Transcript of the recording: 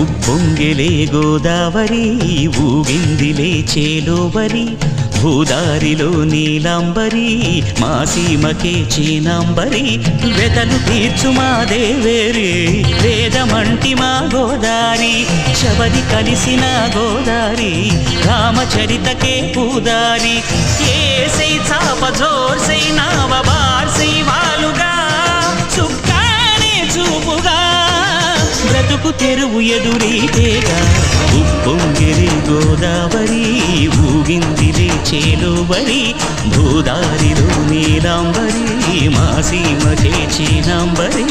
ఉప్పొంగిలే గోదావరి ఊగిందిలే చేలోవరి భూదారిలో నీలాంబరి మా సీమకే చీనాంబరి వెతలు తీర్చు మా దేవేరి వేదమంటి మా గోదారి శబరి కలిసిన గోదారి రామచరితకే పూదారి ఏసై చాప జోర్సై నావ బార్సై వాలుగా చుక్కానే చూపుగా బ్రతుకు తెరువు ఎదురీతేగా ఉప్పొంగిలే గోదావరి ఊగిందిలే చేలోవరి భూదారిలో నీలాంబరి మా సీమకే చీనాంబరి